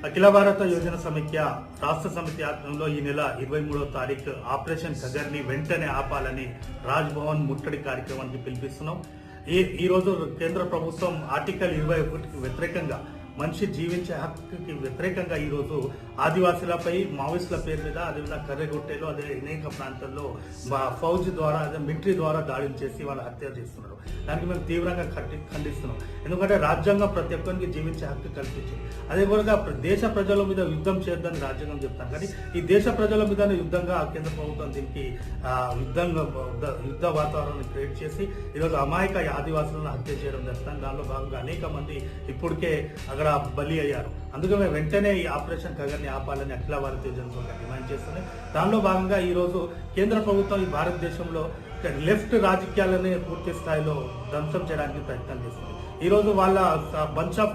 అఖిల భారత యోజన సమైక్య రాష్ట్ర సమితి ఆధ్వర్యంలో ఈ నెల 23వ తారీఖు ఆపరేషన్ గగర్ని వెంటనే ఆపాలని రాజ్ భవన్ ముట్టడి కార్యక్రమానికి పిలిపిస్తున్నాం. ఈ రోజు కేంద్ర ప్రభుత్వం ఆర్టికల్ 21కి వ్యతిరేకంగా మనిషి జీవించే హక్కుకి వ్యతిరేకంగా ఈ రోజు ఆదివాసులపై మావోయిస్టుల పేరు మీద అదేవిధంగా కర్రెగొట్టేలో అదే అనేక ప్రాంతాల్లో ఫౌజ్ ద్వారా అదే మిలిటరీ ద్వారా దాడులు చేసి వాళ్ళు హత్య చేస్తున్నారు. దానికి మేము తీవ్రంగా ఖండిస్తున్నాం. ఎందుకంటే రాజ్యాంగం ప్రతి ఒక్కరికి జీవించే హక్కు కల్పించింది. అదే విధంగా దేశ ప్రజల మీద యుద్ధం చేయొద్దని రాజ్యాంగం చెప్తాం, కానీ ఈ దేశ ప్రజల మీద యుద్ధంగా కేంద్ర ప్రభుత్వం దీనికి యుద్ధ వాతావరణాన్ని క్రియేట్ చేసి ఈరోజు అమాయక ఆదివాసులను హత్య చేయడం జరుగుతుంది. దానిలో భాగంగా అనేక మంది ఇప్పటికే అక్కడ బలి అయ్యారు. అందుకని వెంటనే ఈ ఆపరేషన్ గగన్ని ఆపాలని అఖిల భారత యోజన డిమాండ్ చేస్తున్నాయి. దానిలో భాగంగా ఈ రోజు కేంద్ర ప్రభుత్వం ఈ భారతదేశంలో లెఫ్ట్ రాజకీయాలని పూర్తి స్థాయిలో ధ్వంసం చేయడానికి ప్రయత్నం చేస్తుంది. ఈ రోజు వాళ్ళ బంచ్ ఆఫ్